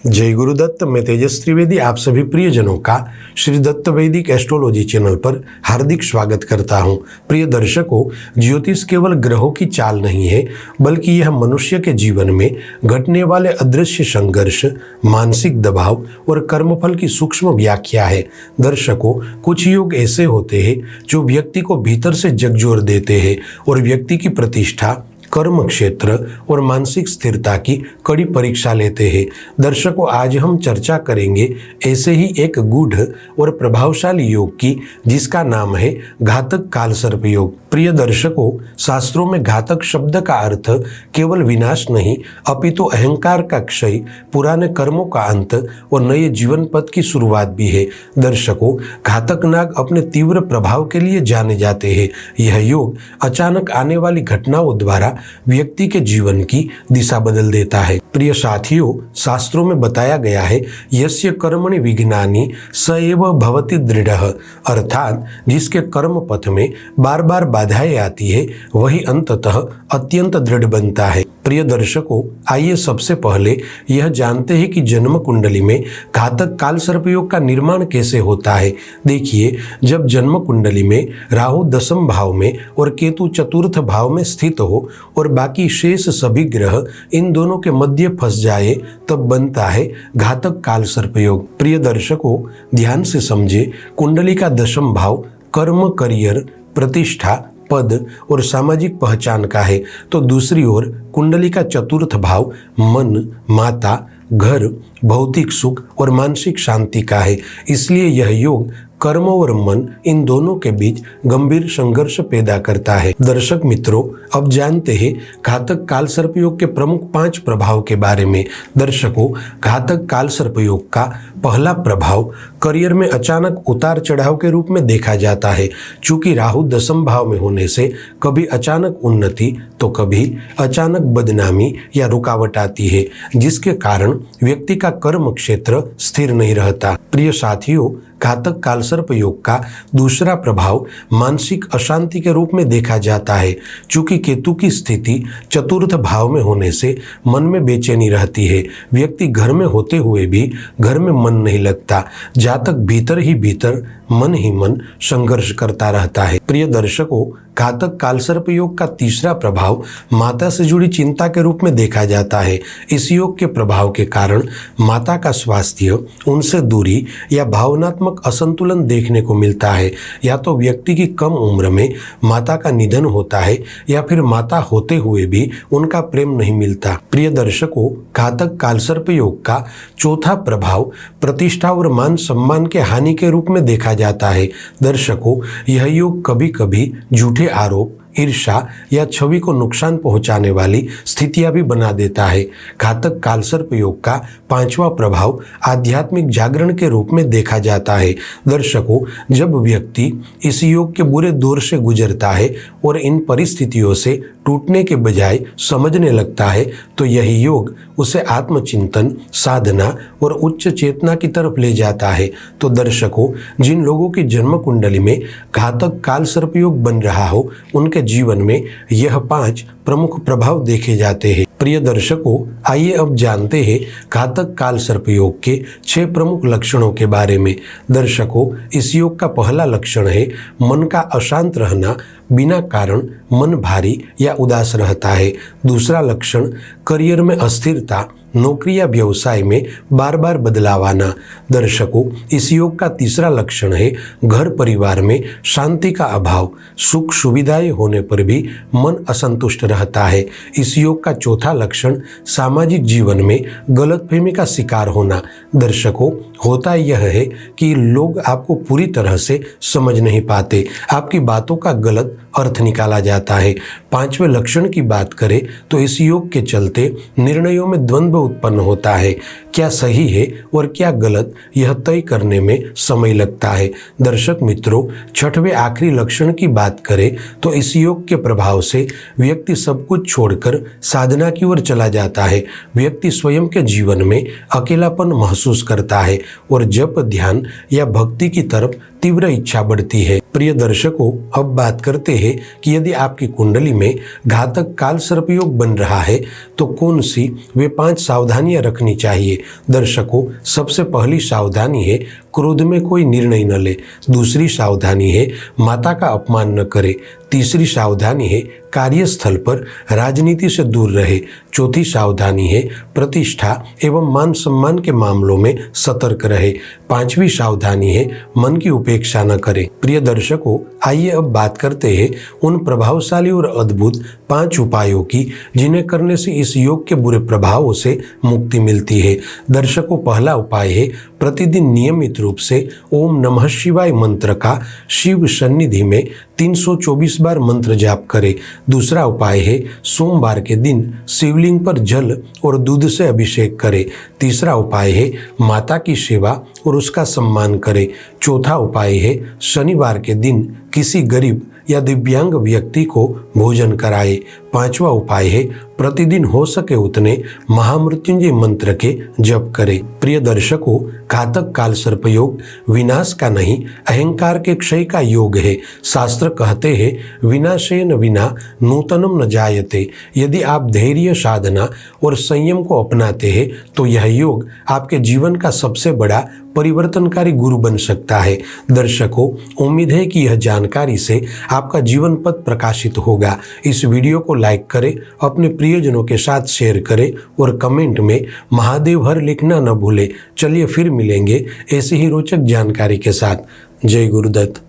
जय गुरुदत्त। मैं तेजस त्रिवेदी आप सभी प्रियजनों का श्री दत्त वैदिक एस्ट्रोलॉजी चैनल पर हार्दिक स्वागत करता हूं। प्रिय दर्शकों, ज्योतिष केवल ग्रहों की चाल नहीं है, बल्कि यह मनुष्य के जीवन में घटने वाले अदृश्य संघर्ष, मानसिक दबाव और कर्मफल की सूक्ष्म व्याख्या है। दर्शकों, कुछ योग ऐसे होते हैं जो व्यक्ति को भीतर से झकझोर देते हैं और व्यक्ति की प्रतिष्ठा, कर्म क्षेत्र और मानसिक स्थिरता की कड़ी परीक्षा लेते हैं। दर्शकों, आज हम चर्चा करेंगे ऐसे ही एक गूढ़ और प्रभावशाली योग की, जिसका नाम है घातक कालसर्प योग। प्रिय दर्शकों, शास्त्रों में घातक शब्द का अर्थ केवल विनाश नहीं, अपितु अहंकार का क्षय, पुराने कर्मों का अंत और नए जीवन पथ की शुरुआत भी है। दर्शकों, घातक नाग अपने तीव्र प्रभाव के लिए जाने जाते हैं। यह योग अचानक आने वाली घटनाओं द्वारा व्यक्ति के जीवन की दिशा बदल देता है। प्रिय साथियों, शास्त्रों में बताया गया है, यस्य कर्मणि विघ्नानि स एव भवति दृढ़ः, अर्थात जिसके कर्म पथ में बार बार बाधाएं आती है, वही अंततः अत्यंत दृढ़ बनता है। प्रिय दर्शकों, आइए सबसे पहले यह जानते हैं कि जन्म कुंडली में घातक कालसर्प योग का निर्माण कैसे होता है। देखिए, जब जन्म कुंडली में राहु दशम भाव में और केतु चतुर्थ भाव में स्थित हो और बाकी शेष सभी ग्रह इन दोनों के मध्य फंस जाए, तब बनता है घातक कालसर्प योग। प्रिय दर्शकों, ध्यान से समझे, कुंडली का दशम भाव कर्म, करियर, प्रतिष्ठा, पद और सामाजिक पहचान का है, तो दूसरी ओर कुंडली का चतुर्थ भाव मन, माता, घर, भौतिक सुख और मानसिक शांति का है। इसलिए यह योग कर्म और मन इन दोनों के बीच गंभीर संघर्ष पैदा करता है। दर्शक मित्रों, अब जानते हैं घातक कालसर्प योग के प्रमुख 5 प्रभाव के बारे में। दर्शकों, घातक कालसर्प योग का पहला प्रभाव करियर में अचानक उतार चढ़ाव के रूप में देखा जाता है। चूंकि राहु दशम भाव में होने से कभी अचानक उन्नति तो कभी अचानक बदनामी या रुकावट आती है, जिसके कारण व्यक्ति का कर्म क्षेत्र स्थिर नहीं रहता। प्रिय साथियों, घातक कालसर्प योग का दूसरा प्रभाव मानसिक अशांति के रूप में देखा जाता है। चूंकि केतु की स्थिति चतुर्थ भाव में होने से मन में बेचैनी रहती है। व्यक्ति घर में होते हुए भी घर में मन नहीं लगता। जातक भीतर ही भीतर, मन ही मन संघर्ष करता रहता है। प्रिय दर्शकों, घातक कालसर्प योग का तीसरा प्रभाव माता से जुड़ी चिंता के रूप में देखा जाता है। इस योग के प्रभाव के कारण माता का स्वास्थ्य, उनसे दूरी या भावनात्मक असंतुलन देखने को मिलता है। या तो व्यक्ति की कम उम्र में माता का निधन होता है या फिर माता होते हुए भी उनका प्रेम नहीं मिलता। प्रिय दर्शकों, घातक कालसर्प योग का चौथा प्रभाव प्रतिष्ठा और मान सम्मान के हानि के रूप में देखा जाता है। दर्शकों, यह योग कभी कभी झूठे आरोप, ईर्ष्या या छवि को नुकसान पहुंचाने वाली स्थितियां भी बना देता है। घातक कालसर्प योग का 5वां प्रभाव आध्यात्मिक जागरण के रूप में देखा जाता है। दर्शकों, जब व्यक्ति इस योग के बुरे दौर से गुजरता है और इन परिस्थितियों से टूटने के बजाय समझने लगता है, तो यही योग उसे आत्मचिंतन, साधना और उच्च चेतना की तरफ ले जाता है। तो दर्शकों, जिन लोगों की जन्म कुंडली में घातक कालसर्प योग बन रहा हो, उनके जीवन में यह 5 प्रमुख प्रभाव देखे जाते हैं। प्रिय दर्शकों, आइए अब जानते हैं घातक कालसर्प योग के 6 प्रमुख लक्षणों के बारे में। दर्शकों, इस योग का पहला लक्षण है मन का अशांत रहना, बिना कारण मन भारी या उदास रहता है। दूसरा लक्षण करियर में अस्थिरता, नौकरी या व्यवसाय में बार बार बदलाव आना। दर्शकों, इस योग का तीसरा लक्षण है घर परिवार में शांति का अभाव, सुख सुविधाएं होने पर भी मन असंतुष्ट रहता है। इस योग का चौथा लक्षण सामाजिक जीवन में गलतफहमी का शिकार होना। दर्शकों, होता यह है कि लोग आपको पूरी तरह से समझ नहीं पाते, आपकी बातों का गलत अर्थ निकाला जाता है। 5वें लक्षण की बात करें तो इस योग के चलते निर्णयों में द्वंद्व उत्पन्न होता है। क्या सही है और क्या गलत, यह तय करने में समय लगता है। दर्शक मित्रों, 6वें आखिरी लक्षण की बात करें तो इस योग के प्रभाव से व्यक्ति सब कुछ छोड़कर साधना की ओर चला जाता है। व्यक्ति स्वयं के जीवन में अकेलापन महसूस करता है और जप, ध्यान या भक्ति की तरफ तीव्र इच्छा बढ़ती है। प्रिय दर्शकों, अब बात करते हैं कि यदि आपकी कुंडली में घातक कालसर्प योग बन रहा है तो कौन सी वे 5 सावधानियां रखनी चाहिए। दर्शकों, सबसे पहली सावधानी है क्रोध में कोई निर्णय न ले। दूसरी सावधानी है माता का अपमान न करे। तीसरी सावधानी है कार्यस्थल पर राजनीति से दूर रहे। चौथी सावधानी है प्रतिष्ठा एवं मान सम्मान के मामलों में सतर्क रहे। पांचवी सावधानी है मन की उपेक्षा न करे। प्रिय दर्शकों, आइए अब बात करते हैं उन प्रभावशाली और अद्भुत 5 उपायों की जिन्हें करने से इस योग के बुरे प्रभावों से मुक्ति मिलती है। दर्शकों, पहला उपाय है प्रतिदिन नियमित रूप से ओम नमः शिवाय मंत्र का शिव सन्निधि में 324 बार मंत्र जाप करें। दूसरा उपाय है सोमवार के दिन शिवलिंग पर जल और दूध से अभिषेक करें। तीसरा उपाय है माता की सेवा और उसका सम्मान करें। चौथा उपाय है शनिवार के दिन किसी गरीब या दिव्यांग व्यक्ति को भोजन कराए। पांचवा उपाय है प्रतिदिन हो सके उतने महामृत्युंजय मंत्र के जप करें। प्रिय दर्शकों, घातक काल सर्प योग विनाश का नहीं, अहंकार के क्षय का योग है। शास्त्र कहते हैं विनाशेन विना नूतनम न जायते। यदि आप धैर्य, साधना और संयम को अपनाते हैं तो यह योग आपके जीवन का सबसे बड़ा परिवर्तनकारी गुरु बन सकता है। दर्शकों, उम्मीद है कि यह जानकारी से आपका जीवन पथ प्रकाशित होगा। इस वीडियो को लाइक करें, अपने प्रियजनों के साथ शेयर करें और कमेंट में महादेव हर लिखना न भूलें। चलिए फिर मिलेंगे ऐसी ही रोचक जानकारी के साथ। जय गुरुदत्त।